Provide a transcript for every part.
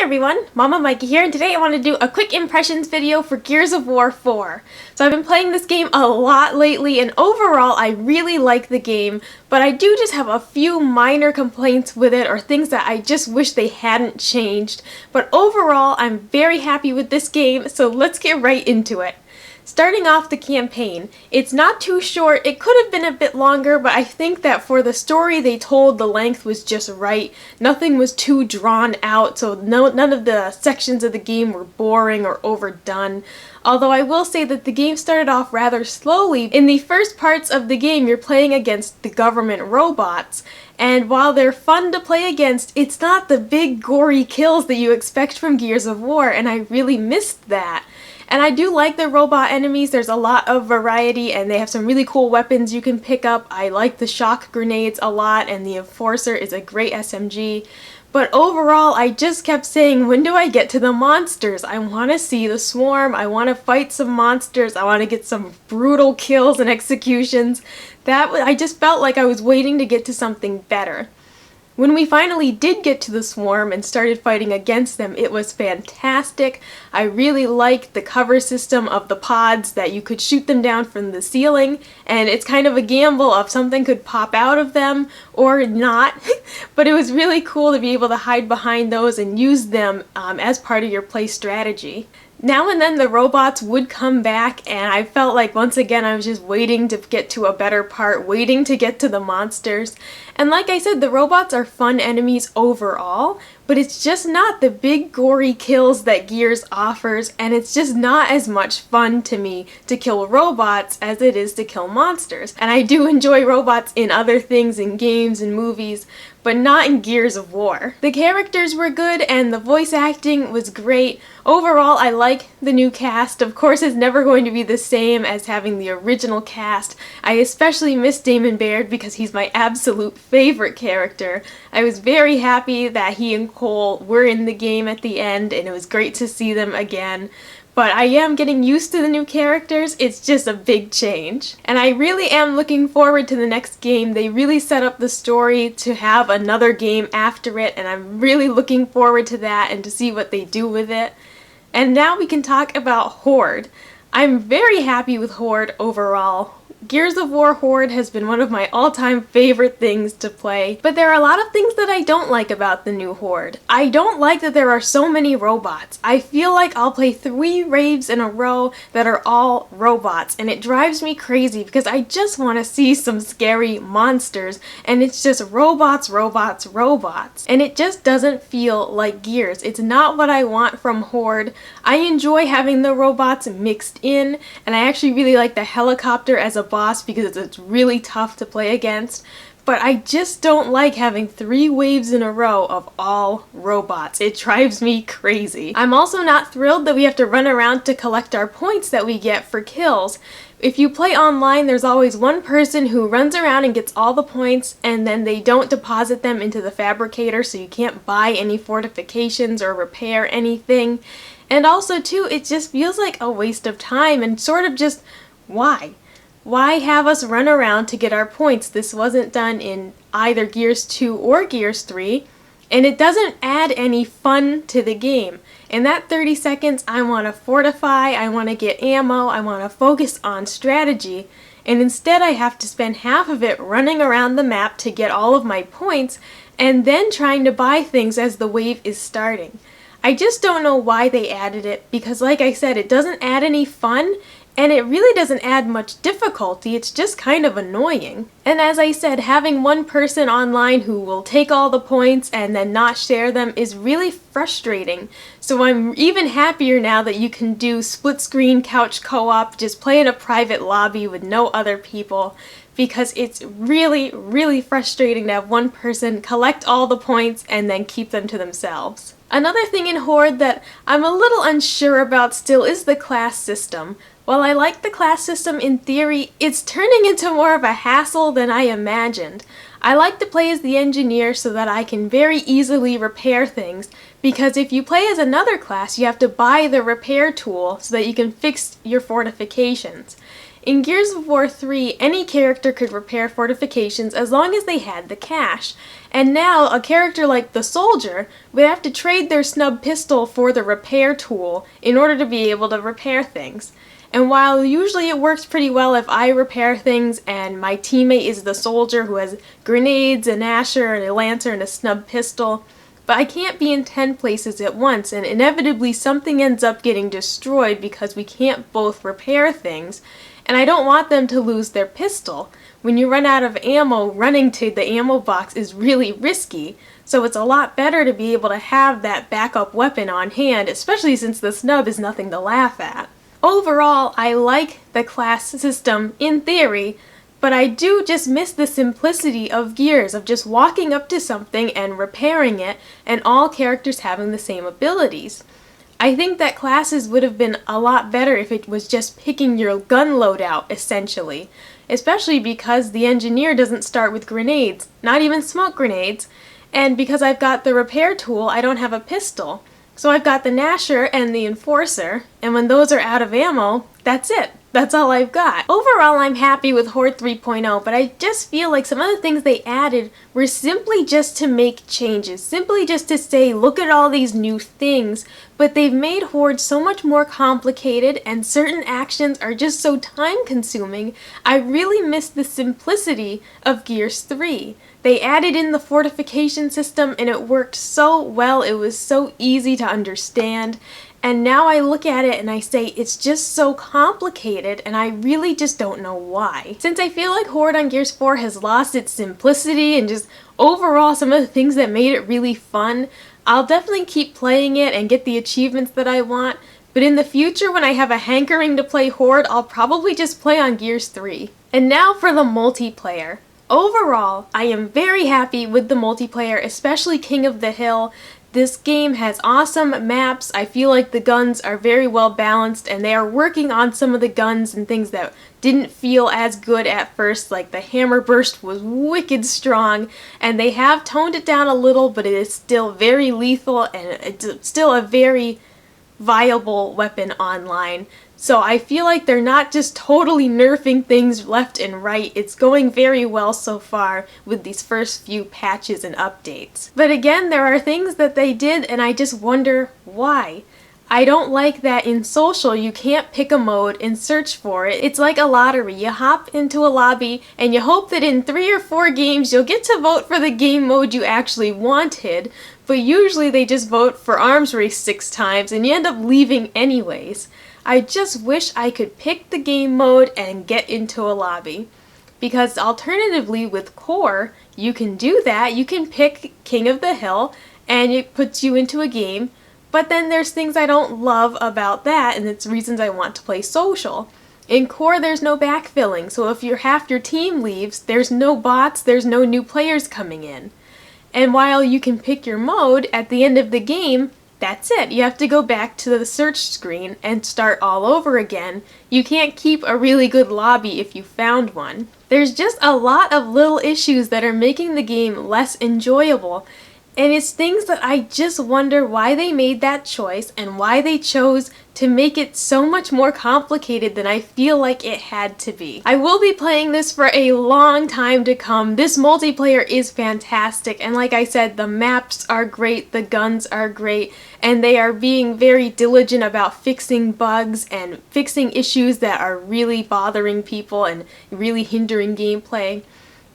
everyone, Mama Mikey here, and today I want to do a quick impressions video for Gears of War 4. So I've been playing this game a lot lately, and overall I really like the game, but I do just have a few minor complaints with it or things that I just wish they hadn't changed. But overall I'm very happy with this game, so let's get right into it. Starting off the campaign, it's not too short. It could have been a bit longer, but I think that for the story they told, the length was just right. Nothing was too drawn out, so none of the sections of the game were boring or overdone. Although I will say that the game started off rather slowly. In the first parts of the game, you're playing against the government robots, and while they're fun to play against, it's not the big gory kills that you expect from Gears of War, and I really missed that. And I do like the robot enemies. There's a lot of variety and they have some really cool weapons you can pick up. I like the shock grenades a lot, and the Enforcer is a great SMG. But overall, I just kept saying, when do I get to the monsters? I want to see the swarm. I want to fight some monsters. I want to get some brutal kills and executions. I just felt like I was waiting to get to something better. When we finally did get to the swarm and started fighting against them, it was fantastic. I really liked the cover system of the pods, that you could shoot them down from the ceiling, and it's kind of a gamble of something could pop out of them or not, but it was really cool to be able to hide behind those and use them as part of your play strategy. Now and then the robots would come back, and I felt like once again I was just waiting to get to a better part, waiting to get to the monsters. And like I said, the robots are fun enemies overall, but it's just not the big gory kills that Gears offers, and it's just not as much fun to me to kill robots as it is to kill monsters. And I do enjoy robots in other things, in games and movies, but not in Gears of War. The characters were good and the voice acting was great. Overall, I like the new cast. Of course, it's never going to be the same as having the original cast. I especially miss Damon Baird because he's my absolute favorite character. I was very happy that he and Cole were in the game at the end, and it was great to see them again. But I am getting used to the new characters. It's just a big change. And I really am looking forward to the next game. They really set up the story to have another game after it, and I'm really looking forward to that and to see what they do with it. And now we can talk about Horde. I'm very happy with Horde overall. Gears of War Horde has been one of my all-time favorite things to play, but there are a lot of things that I don't like about the new Horde. I don't like that there are so many robots. I feel like I'll play 3 raves in a row that are all robots, and it drives me crazy because I just want to see some scary monsters, and it's just robots, robots, robots. And it just doesn't feel like Gears. It's not what I want from Horde. I enjoy having the robots mixed in, and I actually really like the helicopter as a boss because it's really tough to play against, but I just don't like having 3 waves in a row of all robots. It drives me crazy. I'm also not thrilled that we have to run around to collect our points that we get for kills. If you play online, there's always one person who runs around and gets all the points, and then they don't deposit them into the fabricator, so you can't buy any fortifications or repair anything. And also too, it just feels like a waste of time and sort of just, why? Why have us run around to get our points? This wasn't done in either Gears 2 or Gears 3, and it doesn't add any fun to the game. In that 30 seconds, I want to fortify, I want to get ammo, I want to focus on strategy, and instead I have to spend half of it running around the map to get all of my points, and then trying to buy things as the wave is starting. I just don't know why they added it, because like I said, it doesn't add any fun, and it really doesn't add much difficulty. It's just kind of annoying. And as I said, having one person online who will take all the points and then not share them is really frustrating. So I'm even happier now that you can do split screen couch co-op, just play in a private lobby with no other people, because it's really, really frustrating to have one person collect all the points and then keep them to themselves. Another thing in Horde that I'm a little unsure about still is the class system. While I like the class system in theory, it's turning into more of a hassle than I imagined. I like to play as the engineer so that I can very easily repair things, because if you play as another class, you have to buy the repair tool so that you can fix your fortifications. In Gears of War 3, any character could repair fortifications as long as they had the cash. And now, a character like the Soldier would have to trade their snub pistol for the repair tool in order to be able to repair things. And while usually it works pretty well if I repair things and my teammate is the Soldier who has grenades, a Gnasher, and a Lancer, and a snub pistol, but I can't be in 10 places at once, and inevitably something ends up getting destroyed because we can't both repair things, and I don't want them to lose their pistol. When you run out of ammo, running to the ammo box is really risky, so it's a lot better to be able to have that backup weapon on hand, especially since the snub is nothing to laugh at. Overall, I like the class system in theory, but I do just miss the simplicity of Gears, of just walking up to something and repairing it, and all characters having the same abilities. I think that classes would have been a lot better if it was just picking your gun loadout, essentially. Especially because the engineer doesn't start with grenades, not even smoke grenades, and because I've got the repair tool, I don't have a pistol. So I've got the Gnasher and the Enforcer, and when those are out of ammo, that's it. That's all I've got. Overall, I'm happy with Horde 3.0, but I just feel like some of the things they added were simply just to make changes, simply just to say, look at all these new things, but they've made Horde so much more complicated, and certain actions are just so time-consuming. I really miss the simplicity of Gears 3. They added in the fortification system, and it worked so well. It was so easy to understand. And now I look at it and I say it's just so complicated, and I really just don't know why. Since I feel like Horde on Gears 4 has lost its simplicity and just overall some of the things that made it really fun, I'll definitely keep playing it and get the achievements that I want, but in the future when I have a hankering to play Horde, I'll probably just play on Gears 3. And now for the multiplayer. Overall, I am very happy with the multiplayer, especially King of the Hill. This game has awesome maps. I feel like the guns are very well balanced, and they are working on some of the guns and things that didn't feel as good at first, like the hammer burst was wicked strong, and they have toned it down a little, but it is still very lethal, and it's still a very viable weapon online. So I feel like they're not just totally nerfing things left and right. It's going very well so far with these first few patches and updates. But again, there are things that they did and I just wonder why. I don't like that in social you can't pick a mode and search for it. It's like a lottery. You hop into a lobby and you hope that in 3 or 4 games you'll get to vote for the game mode you actually wanted, but usually they just vote for arms race 6 times and you end up leaving anyways. I just wish I could pick the game mode and get into a lobby. Because alternatively with Core, you can do that. You can pick King of the Hill and it puts you into a game. But then there's things I don't love about that, and it's reasons I want to play social. In Core, there's no backfilling, so if half your team leaves, there's no bots, there's no new players coming in. And while you can pick your mode, at the end of the game, that's it. You have to go back to the search screen and start all over again. You can't keep a really good lobby if you found one. There's just a lot of little issues that are making the game less enjoyable. And it's things that I just wonder why they made that choice and why they chose to make it so much more complicated than I feel like it had to be. I will be playing this for a long time to come. This multiplayer is fantastic, and like I said, the maps are great, the guns are great, and they are being very diligent about fixing bugs and fixing issues that are really bothering people and really hindering gameplay.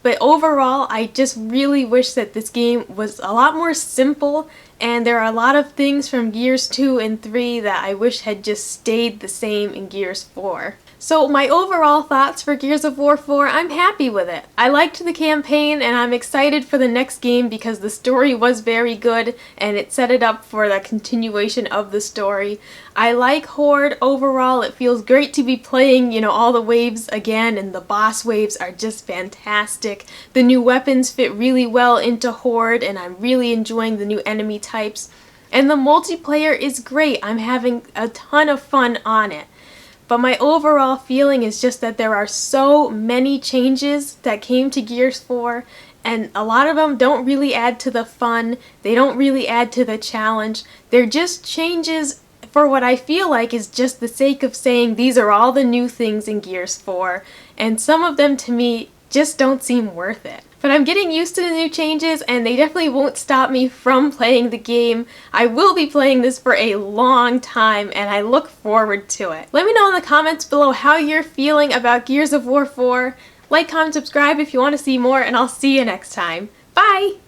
But overall, I just really wish that this game was a lot more simple, and there are a lot of things from Gears 2 and 3 that I wish had just stayed the same in Gears 4. So my overall thoughts for Gears of War 4, I'm happy with it. I liked the campaign and I'm excited for the next game because the story was very good and it set it up for the continuation of the story. I like Horde overall. It feels great to be playing, all the waves again, and the boss waves are just fantastic. The new weapons fit really well into Horde and I'm really enjoying the new enemy types. And the multiplayer is great. I'm having a ton of fun on it. But my overall feeling is just that there are so many changes that came to Gears 4, and a lot of them don't really add to the fun, they don't really add to the challenge. They're just changes for what I feel like is just the sake of saying these are all the new things in Gears 4, and some of them to me just don't seem worth it. But I'm getting used to the new changes, and they definitely won't stop me from playing the game. I will be playing this for a long time, and I look forward to it. Let me know in the comments below how you're feeling about Gears of War 4. Like, comment, subscribe if you want to see more, and I'll see you next time. Bye!